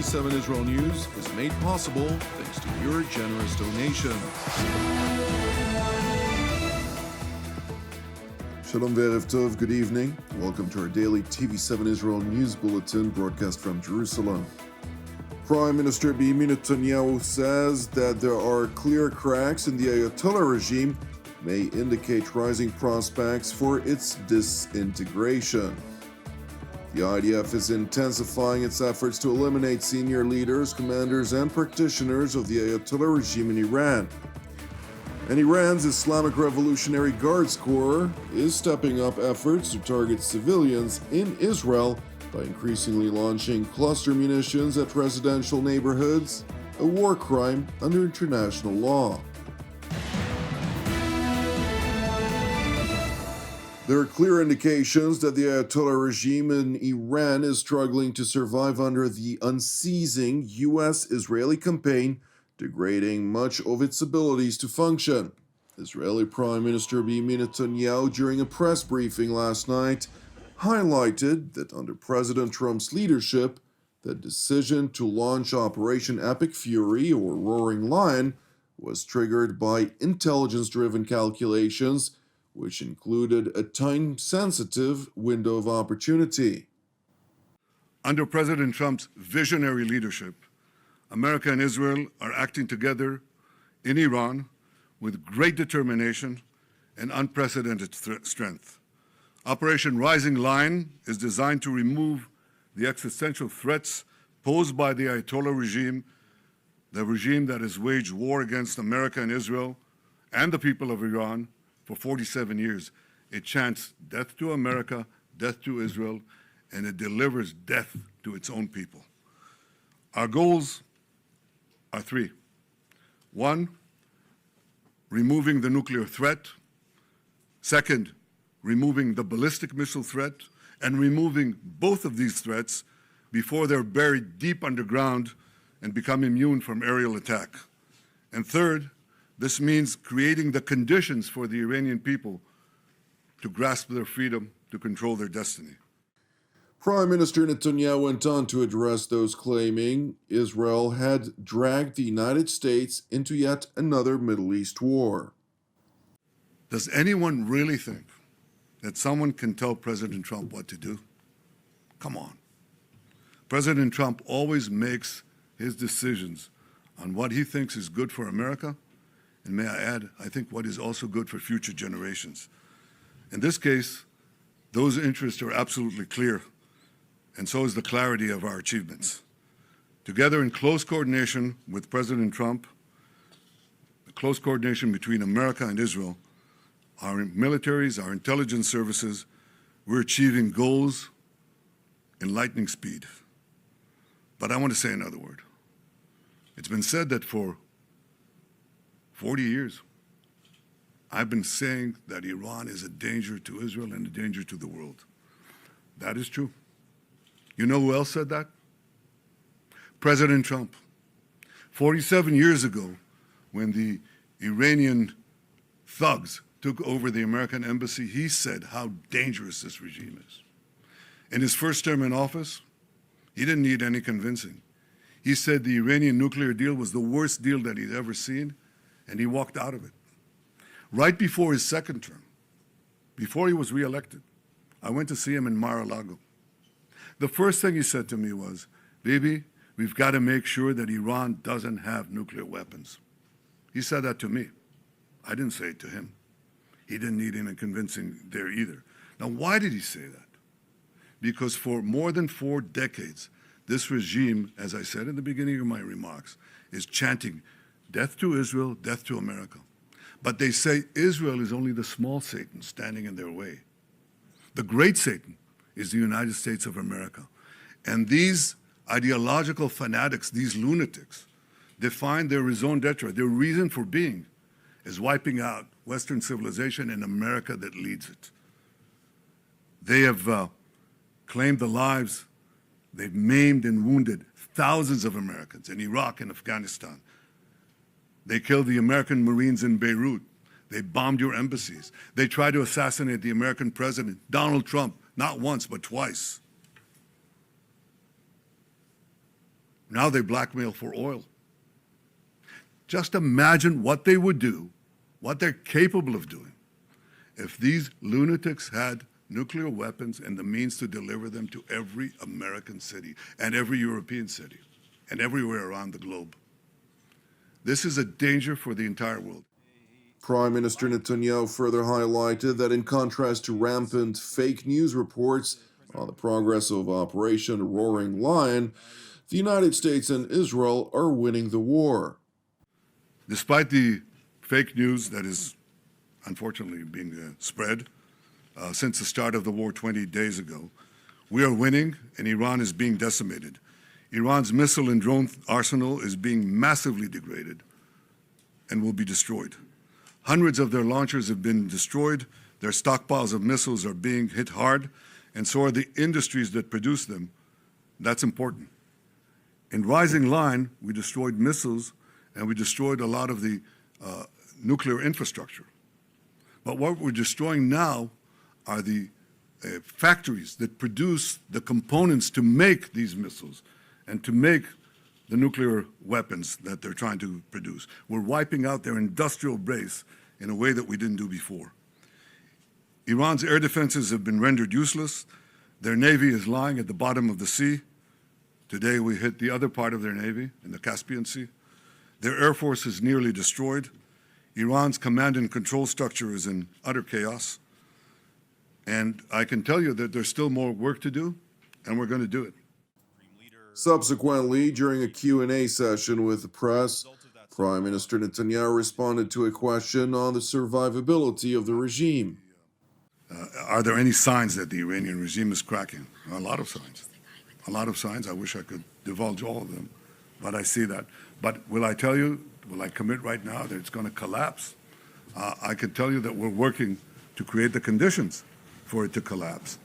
TV7 Israel News is made possible thanks to your generous donation. Shalom ve'erev tov, good evening. Welcome to our daily TV7 Israel News Bulletin broadcast from Jerusalem. Prime Minister Benjamin Netanyahu says that there are clear cracks in the Ayatollah regime may indicate rising prospects for its disintegration. The IDF is intensifying its efforts to eliminate senior leaders, commanders, and practitioners of the Ayatollah regime in Iran. And Iran's Islamic Revolutionary Guards Corps is stepping up efforts to target civilians in Israel by increasingly launching cluster munitions at residential neighborhoods, a war crime under international law. There are clear indications that the Ayatollah regime in Iran is struggling to survive under the unceasing U.S.-Israeli campaign, degrading much of its abilities to function. Israeli Prime Minister Benjamin Netanyahu, during a press briefing last night, highlighted that under President Trump's leadership, the decision to launch Operation Epic Fury, or Roaring Lion, was triggered by intelligence-driven calculations, which included a time-sensitive window of opportunity. Under President Trump's visionary leadership, America and Israel are acting together in Iran with great determination and unprecedented strength. Operation Rising Lion is designed to remove the existential threats posed by the Ayatollah regime, the regime that has waged war against America and Israel and the people of Iran for 47 years. It chants death to America, death to Israel, and it delivers death to its own people. Our goals are three. One, removing the nuclear threat. Second, removing the ballistic missile threat, and removing both of these threats before they're buried deep underground and become immune from aerial attack. And third, this means creating the conditions for the Iranian people to grasp their freedom, to control their destiny. Prime Minister Netanyahu went on to address those claiming Israel had dragged the United States into yet another Middle East war. Does anyone really think that someone can tell President Trump what to do? Come on. President Trump always makes his decisions on what he thinks is good for America, and may I add, I think what is also good for future generations. In this case, those interests are absolutely clear, and so is the clarity of our achievements. Together in close coordination with President Trump, the close coordination between America and Israel, our militaries, our intelligence services, we're achieving goals in lightning speed. But I want to say another word. It's been said that for 40 years, I've been saying that Iran is a danger to Israel and a danger to the world. That is true. You know who else said that? President Trump. 47 years ago, when the Iranian thugs took over the American embassy, he said how dangerous this regime is. In his first term in office, he didn't need any convincing. He said the Iranian nuclear deal was the worst deal that he'd ever seen, and he walked out of it. Right before his second term, before he was reelected, I went to see him in Mar-a-Lago. The first thing he said to me was, "Bibi, we've got to make sure that Iran doesn't have nuclear weapons." He said that to me. I didn't say it to him. He didn't need any convincing there either. Now, why did he say that? Because for more than 4 decades, this regime, as I said in the beginning of my remarks, is chanting death to Israel, death to America. But they say Israel is only the small Satan standing in their way. The great Satan is the United States of America. And these ideological fanatics, these lunatics, define their raison d'etre, their reason for being, as wiping out Western civilization and America that leads it. They have claimed the lives, they've maimed and wounded thousands of Americans in Iraq and Afghanistan. They killed the American Marines in Beirut. They bombed your embassies. They tried to assassinate the American president, Donald Trump, not once, but twice. Now they blackmail for oil. Just imagine what they would do, what they're capable of doing, if these lunatics had nuclear weapons and the means to deliver them to every American city and every European city and everywhere around the globe. This is a danger for the entire world. Prime Minister Netanyahu further highlighted that in contrast to rampant fake news reports on the progress of Operation Roaring Lion, the United States and Israel are winning the war. Despite the fake news that is unfortunately being spread since the start of the war 20 days ago, we are winning and Iran is being decimated. Iran's missile and drone arsenal is being massively degraded and will be destroyed. Hundreds of their launchers have been destroyed, their stockpiles of missiles are being hit hard, and so are the industries that produce them. That's important. In Rising Line, we destroyed missiles and we destroyed a lot of the nuclear infrastructure. But what we're destroying now are the factories that produce the components to make these missiles and to make the nuclear weapons that they're trying to produce. We're wiping out their industrial base in a way that we didn't do before. Iran's air defenses have been rendered useless. Their navy is lying at the bottom of the sea. Today we hit the other part of their navy in the Caspian Sea. Their air force is nearly destroyed. Iran's command and control structure is in utter chaos. And I can tell you that there's still more work to do, and we're going to do it. Subsequently, during a Q&A session with the press, Prime Minister Netanyahu responded to a question on the survivability of the regime. Are there any signs that the Iranian regime is cracking? A lot of signs. A lot of signs. I wish I could divulge all of them, but I see that. But will I tell you, will I commit right now that it's going to collapse? I can tell you that we're working to create the conditions for it to collapse.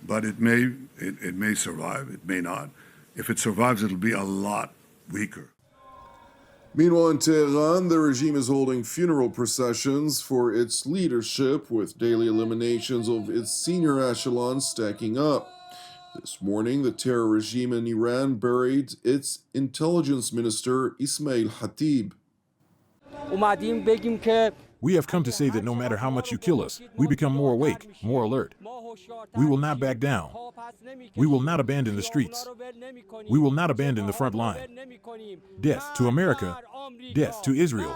But it may survive, it may not. If it survives, it'll be a lot weaker. Meanwhile, in Tehran, the regime is holding funeral processions for its leadership, with daily eliminations of its senior echelons stacking up. This morning, the terror regime in Iran buried its intelligence minister, Ismail Hatib. We have come to say that no matter how much you kill us, we become more awake, more alert. We will not back down. We will not abandon the streets. We will not abandon the front line. Death to America. Death to Israel.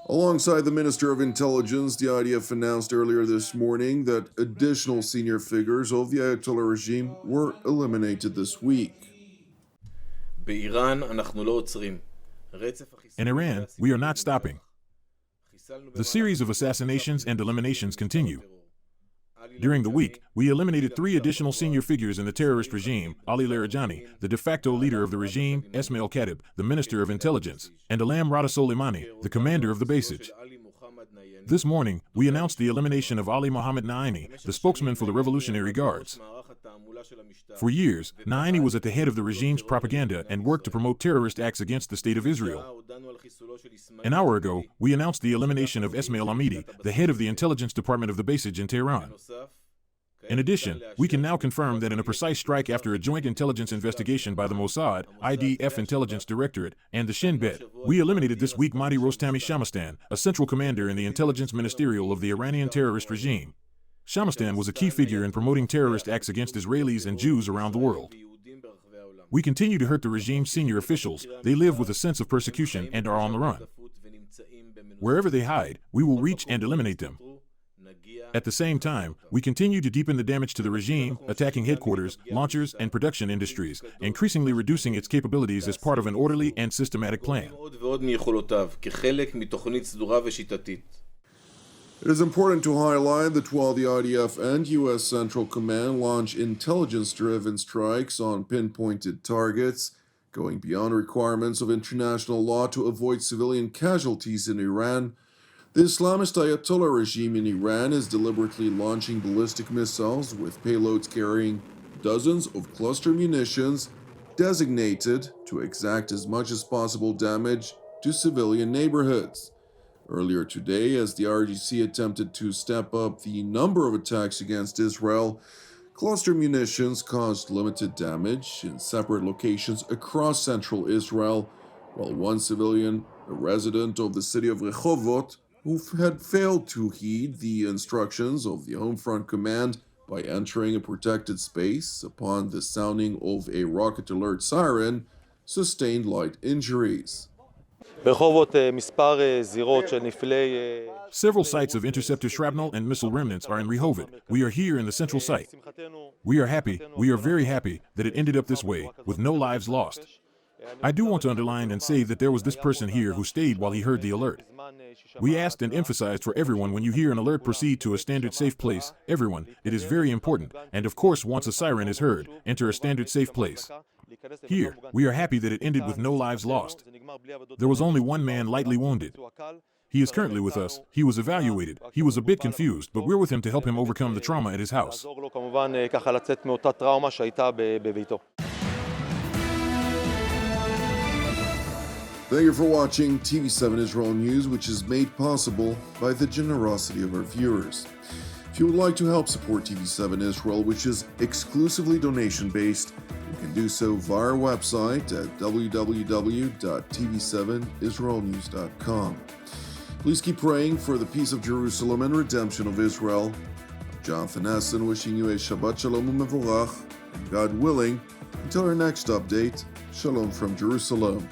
Alongside the Minister of Intelligence, the IDF announced earlier this morning that additional senior figures of the Ayatollah regime were eliminated this week. In Iran, we are not stopping. The series of assassinations and eliminations continue. During the week, we eliminated 3 additional senior figures in the terrorist regime: Ali Larijani, the de facto leader of the regime, Esmail Khatib, the Minister of Intelligence, and Alam Rada Soleimani, the commander of the Basij. This morning, we announced the elimination of Ali Mohammed Naimi, the spokesman for the Revolutionary Guards. For years, Naimi was at the head of the regime's propaganda and worked to promote terrorist acts against the State of Israel. An hour ago, we announced the elimination of Esmail Amidi, the head of the intelligence department of the Basij in Tehran. In addition, we can now confirm that in a precise strike after a joint intelligence investigation by the Mossad, IDF Intelligence Directorate, and the Shin Bet, we eliminated this week Mahdi Rostami Shamastan, a central commander in the intelligence ministerial of the Iranian terrorist regime. Shamastan was a key figure in promoting terrorist acts against Israelis and Jews around the world. We continue to hurt the regime's senior officials. They live with a sense of persecution and are on the run. Wherever they hide, we will reach and eliminate them. At the same time, we continue to deepen the damage to the regime, attacking headquarters, launchers, and production industries, increasingly reducing its capabilities as part of an orderly and systematic plan. It is important to highlight that while the IDF and U.S. Central Command launch intelligence-driven strikes on pinpointed targets, going beyond requirements of international law to avoid civilian casualties in Iran, the Islamist Ayatollah regime in Iran is deliberately launching ballistic missiles with payloads carrying dozens of cluster munitions designated to exact as much as possible damage to civilian neighborhoods. Earlier today, as the IRGC attempted to step up the number of attacks against Israel, Cluster munitions caused limited damage in separate locations across central Israel, while one civilian, a resident of the city of Rehovot, who had failed to heed the instructions of the Home Front Command by entering a protected space upon the sounding of a rocket alert siren, sustained light injuries. Several sites of interceptor shrapnel and missile remnants are in Rehovot. We are here in the central site. We are very happy that it ended up this way, with no lives lost. I do want to underline and say that there was this person here who stayed while he heard the alert. We asked and emphasized for everyone, when you hear an alert, proceed to a standard safe place. Everyone, it is very important. And of course, once a siren is heard, enter a standard safe place. Here, we are happy that it ended with no lives lost. There was only one man lightly wounded. He is currently with us. He was evaluated. He was a bit confused, but we're with him to help him overcome the trauma at his house. Thank you for watching TV7 Israel News, which is made possible by the generosity of our viewers. If you would like to help support TV7 Israel, which is exclusively donation-based, you can do so via our website at www.tv7israelnews.com. Please keep praying for the peace of Jerusalem and redemption of Israel. I'm Jonathan Essen, wishing you a Shabbat Shalom u'Mevorach, and God willing, until our next update, Shalom from Jerusalem.